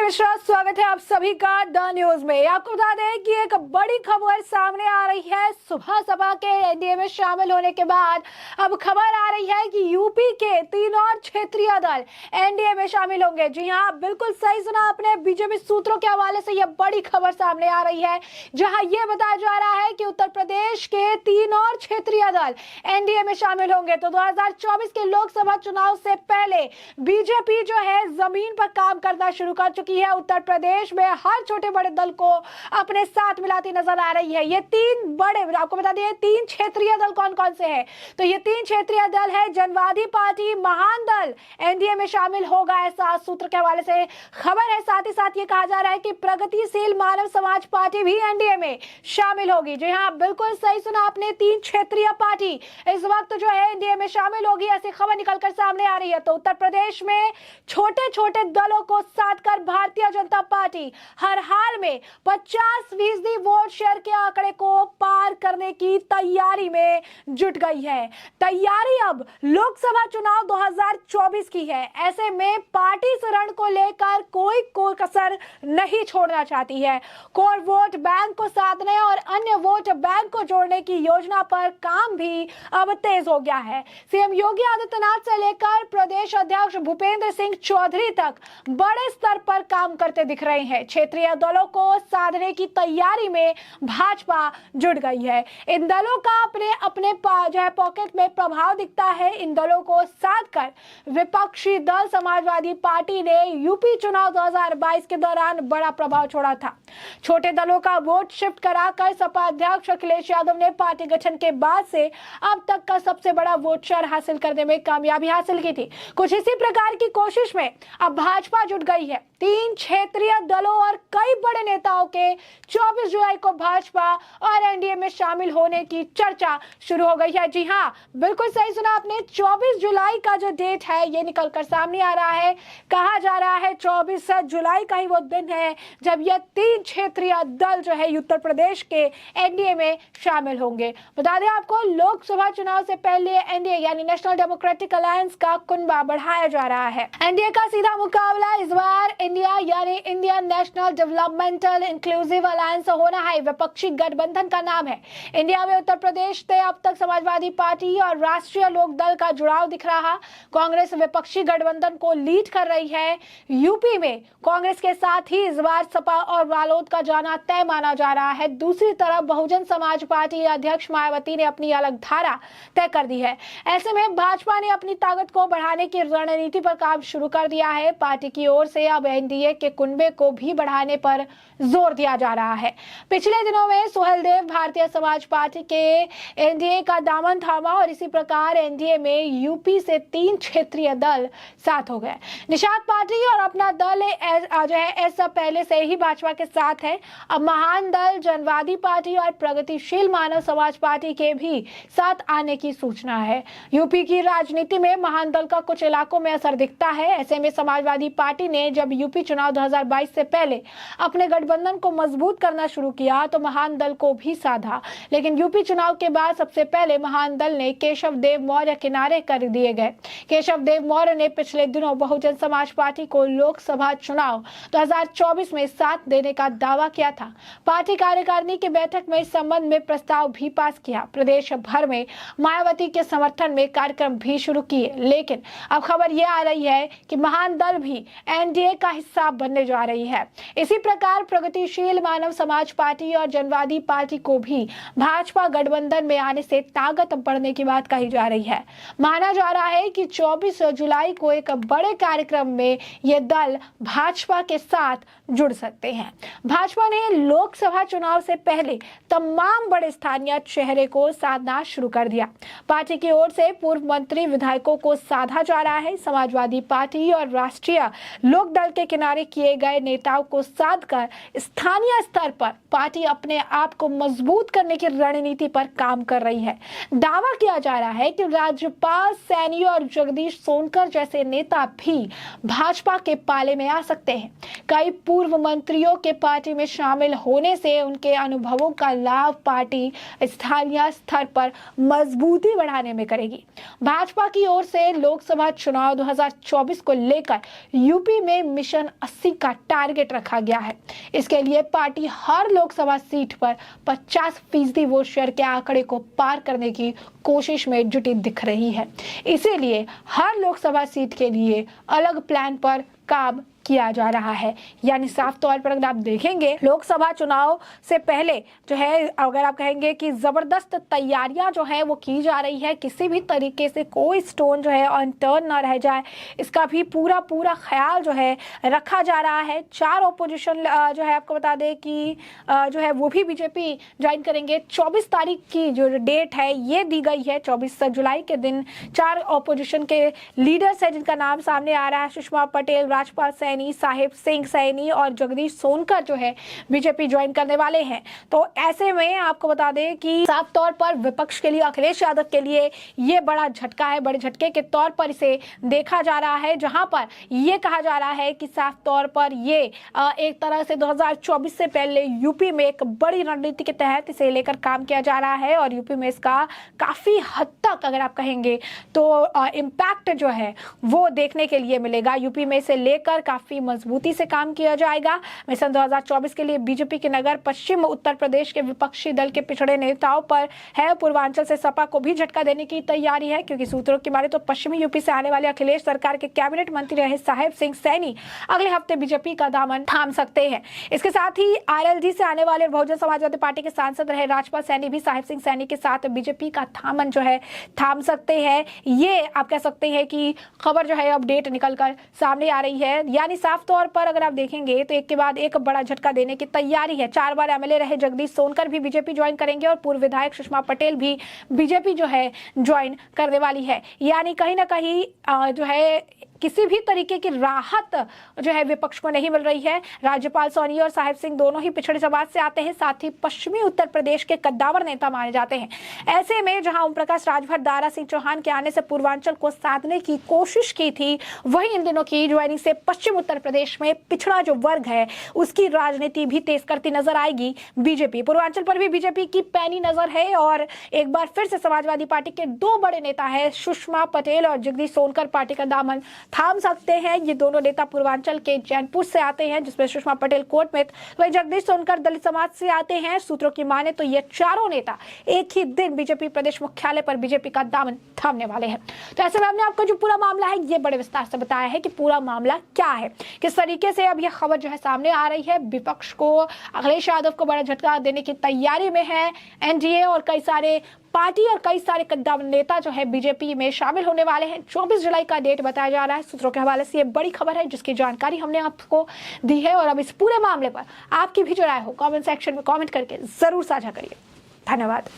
मिश्रा, स्वागत है आप सभी का द न्यूज में। आपको बता दें कि एक बड़ी खबर सामने आ रही है। सुबह सभा के एनडीए में शामिल होने के बाद अब खबर आ रही है कि यूपी के 3 और क्षेत्रीय दल एनडीए में शामिल होंगे। जी हां, बिल्कुल सही सुना आपने। बीजेपी सूत्रों के हवाले से यह बड़ी खबर सामने आ रही है, जहां यह बताया जा रहा है कि उत्तर प्रदेश के 3 और क्षेत्रीय दल एनडीए में शामिल होंगे। तो 2024 के लोकसभा चुनाव से पहले बीजेपी जो है जमीन पर काम करना शुरू कर चुकी है। उत्तर प्रदेश में हर छोटे बड़े दल को अपने साथ मिलाती नजर आ रही है। ये 3 बड़े, आपको बता दें 3 क्षेत्रीय दल कौन कौन से हैं। तो ये 3 क्षेत्रीय दल है। जनवादी पार्टी, महान दल एनडीए में शामिल होगा, ऐसा सूत्र के हवाले से खबर है। साथ ही साथ ये कहा जा रहा है कि प्रगतिशील मानव समाज पार्टी भी एनडीए में शामिल होगी। जी हाँ, बिल्कुल सही सुना आपने। 3 क्षेत्रीय पार्टी इस वक्त जो है एनडीए में शामिल होगी, ऐसी खबर निकलकर सामने आ रही है। तो उत्तर प्रदेश में छोटे छोटे दलों को साथ कर भारतीय जनता पार्टी हर हाल में 50% वोट शेयर के आंकड़े को पार करने की तैयारी में जुट गई है। तैयारी अब लोकसभा चुनाव 2024 की है। ऐसे में पार्टी इस रण को लेकर कोई कसर नहीं छोड़ना चाहती है। कोर वोट बैंक को साधने और अन्य वोट बैंक को जोड़ने की योजना पर काम भी अब तेज हो गया है। सीएम योगी आदित्यनाथ से लेकर प्रदेश अध्यक्ष भूपेंद्र सिंह चौधरी तक बड़े स्तर पर काम करते दिख रहे हैं। क्षेत्रीय दलों को साधने की तैयारी में भाजपा जुट गई है। इन दलों का अपने अपने जो है पॉकेट में प्रभाव दिखता है। इन दलों को साथ कर विपक्षी दल समाजवादी पार्टी ने यूपी चुनाव 2022 के दौरान बड़ा प्रभाव छोड़ा था। छोटे दलों का वोट शिफ्ट कराकर सपा अध्यक्ष अखिलेश यादव ने पार्टी गठन के बाद से अब तक का सबसे बड़ा वोट शेयर हासिल करने में कामयाबी हासिल की थी। कुछ इसी प्रकार की कोशिश में अब भाजपा जुट गई है। 3 क्षेत्रीय दलों और कई बड़े नेताओं के 24 जुलाई को भाजपा और एनडीए में शामिल होने की चर्चा शुरू हो गई है। जी हाँ, बिल्कुल सही सुना आपने। 24 जुलाई का जो डेट है ये निकलकर सामने आ रहा है। कहा जा रहा है 24 जुलाई का ही वो दिन है जब ये 3 क्षेत्रीय दल जो है उत्तर प्रदेश के एनडीए में शामिल होंगे। बता दें आपको, लोकसभा चुनाव से पहले एनडीए यानी नेशनल डेमोक्रेटिक अलायंस का कुनबा बढ़ाया जा रहा है। एनडीए का सीधा मुकाबला इस बार इंडिया यानी Indian national developmental inclusive alliance होना है। विपक्षी गठबंधन का नाम है। इंडिया में उत्तर प्रदेश से अब तक समाजवादी पार्टी और राष्ट्रीय लोक दल का जुड़ाव दिख रहा। कांग्रेस विपक्षी गठबंधन को लीड कर रही है। यूपी में कांग्रेस के साथ ही इस बार सपा और रालोद का जाना तय माना जा रहा है। दूसरी तरफ बहुजन समाज पार्टी अध्यक्ष मायावती ने अपनी अलग धारा तय कर दी है। ऐसे में भाजपा ने अपनी ताकत को बढ़ाने की रणनीति पर काम शुरू कर दिया है। पार्टी की ओर से अब एनडीए के कुनबे को भी बढ़ाने पर जोर दिया जा रहा है। पिछले दिनों में सुहेलदेव भारतीय समाज पार्टी के एनडीए का दामन थामा और इसी प्रकार एनडीए में यूपी से 3 क्षेत्रीय दल साथ हो गए। निषाद पार्टी और अपना दल जो है ऐसा पहले से ही भाजपा के साथ है। अब महान दल, जनवादी पार्टी और प्रगतिशील मानव समाज पार्टी के भी साथ आने की सूचना है। यूपी की राजनीति में महान दल का कुछ इलाकों में असर दिखता है। ऐसे में समाजवादी पार्टी ने जब यूपी चुनाव 2022 से पहले अपने गठबंधन को मजबूत करना शुरू किया तो महान दल को भी साधा। लेकिन यूपी चुनाव के बाद सबसे पहले महान दल ने केशव देव मौर्य किनारे कर दिए गए। केशव देव मौर्य ने पिछले दिनों बहुजन समाज पार्टी को लोकसभा चुनाव 2024 में साथ देने का दावा किया था। पार्टी कार्यकारिणी की बैठक में इस संबंध में प्रस्ताव भी पास किया। प्रदेश भर में मायावती के समर्थन में कार्यक्रम भी शुरू किए। लेकिन अब खबर यह आ रही है कि महान दल भी एनडीए का हिस्सा बनने जा रही है। इसी प्रकार प्रगतिशील मानव समाज पार्टी और जनवादी पार्टी को भी भाजपा गठबंधन में आने से ताकत बढ़ने की बात कही जा रही है। माना जा रहा है कि 24 जुलाई को एक बड़े कार्यक्रम में ये दल भाजपा के साथ जुड़ सकते हैं। भाजपा ने लोकसभा चुनाव से पहले तमाम बड़े स्थानीय चेहरे को साधना शुरू कर दिया। पार्टी की ओर से पूर्व मंत्री विधायकों को साधा जा रहा है। समाजवादी पार्टी और राष्ट्रीय लोक दल के किनारे किए गए नेताओं को साध कर स्थानीय स्तर पर पार्टी अपने आप को मजबूत करने की रणनीति पर काम कर रही है। दावा किया जा रहा है कि राज्यपाल सैनी और जगदीश सोनकर जैसे नेता भी भाजपा के पाले में आ सकते हैं। कई पूर्व मंत्रियों के पार्टी में शामिल होने से उनके अनुभवों का लाभ पार्टी स्थानीय स्तर पर मजबूती बढ़ाने में करेगी। भाजपा की ओर से लोकसभा चुनाव 2024 को लेकर यूपी में मिशन 2080 का टारगेट रखा गया है। इसके लिए पार्टी हर लोकसभा सीट पर 50% वोट शेयर के आंकड़े को पार करने की कोशिश में जुटी दिख रही है। इसीलिए हर लोकसभा सीट के लिए अलग प्लान पर काम किया जा रहा है। यानी साफ तौर पर अगर आप देखेंगे लोकसभा चुनाव से पहले जो है, अगर आप कहेंगे कि जबरदस्त तैयारियां जो है वो की जा रही है, किसी भी तरीके से कोई स्टोन जो है अनटर्न ना रह जाए, इसका भी पूरा ख्याल जो है रखा जा रहा है। 4 ऑपोजिशन जो है आपको बता दें कि जो है वो भी बीजेपी ज्वाइन करेंगे। 24 तारीख की जो डेट है ये दी गई है, 24 जुलाई के दिन 4 ऑपोजिशन के लीडर्स है जिनका नाम सामने आ रहा है। सुषमा पटेल, राजपाल सैनी, साहिब सिंह सैनी और जगदीश सोनकर जो है बीजेपी ज्वाइन करने वाले हैं। तो ऐसे में आपको बता दें कि साफ तौर पर विपक्ष के लिए, अखिलेश यादव के लिए ये बड़ा झटका है। बड़े झटके के तौर पर इसे देखा जा रहा है, जहां पर ये कहा जा रहा है कि साफ तौर पर ये एक तरह से 2024 से पहले यूपी में एक बड़ी रणनीति के तहत इसे लेकर काम किया जा रहा है और यूपी में इसका काफी हद तक अगर आप कहेंगे तो इम्पैक्ट जो है वो देखने के लिए मिलेगा। यूपी में इसे लेकर काफी मजबूती से काम किया जाएगा। मिशन 2024 के लिए बीजेपी के नगर पश्चिम उत्तर प्रदेश के विपक्षी दल के पिछड़े नेताओं पर है। पूर्वांचल से सपा को भी झटका देने की तैयारी है, क्योंकि सूत्रों की माने तो पश्चिमी यूपी से आने वाले अखिलेश सरकार के कैबिनेट मंत्री रहे साहिब सिंह सैनी अगले हफ्ते बीजेपी का दामन थाम सकते हैं। इसके साथ ही आरएलडी से आने वाले बहुजन समाजवादी पार्टी के सांसद रहे राजपाल सैनी भी साहिब सिंह सैनी के साथ बीजेपी का दामन जो है थाम सकते हैं। ये आप कह सकते हैं कि खबर जो है अपडेट निकलकर सामने आ रही है। यानी साफ तौर पर अगर आप देखेंगे तो एक के बाद एक बड़ा झटका देने की तैयारी है। 4 बार एमएलए रहे जगदीश सोनकर भी बीजेपी ज्वाइन करेंगे और पूर्व विधायक सुषमा पटेल भी बीजेपी जो है ज्वाइन करने वाली है। यानी कहीं ना कहीं जो है किसी भी तरीके की राहत जो है विपक्ष को नहीं मिल रही है। राज्यपाल सोनी और साहिब सिंह दोनों ही पिछड़े समाज से आते हैं, साथ ही पश्चिमी उत्तर प्रदेश के कद्दावर नेता माने जाते हैं। ऐसे में जहां ओम प्रकाश राजभर, दारा सिंह चौहान के आने से पूर्वांचल को साधने की कोशिश की थी, वहीं इन दिनों की ज्वाइनिंग से पश्चिम उत्तर प्रदेश में पिछड़ा जो वर्ग है उसकी राजनीति भी तेज करती नजर आएगी बीजेपी। पूर्वांचल पर भी बीजेपी की पैनी नजर है और एक बार फिर से समाजवादी पार्टी के 2 बड़े नेता है सुषमा पटेल और जगदीश सोनकर पार्टी का दामन थाम सकते हैं। ये दोनों नेता पूर्वांचल के जैनपुर से आते हैं, जिसमें सुषमा पटेल कोट में, वही जगदीश सोनकर दलित समाज से आते हैं। सूत्रों की माने तो ये चारों नेता एक ही दिन बीजेपी प्रदेश मुख्यालय पर बीजेपी का दामन थामने वाले हैं। तो ऐसे में हमने आपको जो पूरा मामला है ये बड़े विस्तार से बताया है कि पूरा मामला क्या है, किस तरीके से अब यह खबर जो है सामने आ रही है। विपक्ष को, अखिलेश यादव को बड़ा झटका देने की तैयारी में है एनडीए और कई सारे पार्टी और कई सारे कद्दावर नेता जो है बीजेपी में शामिल होने वाले हैं। 24 जुलाई का डेट बताया जा रहा है। सूत्रों के हवाले से ये बड़ी खबर है जिसकी जानकारी हमने आपको दी है। और अब इस पूरे मामले पर आपकी भी जो राय हो कमेंट सेक्शन में कमेंट करके जरूर साझा करिए। धन्यवाद।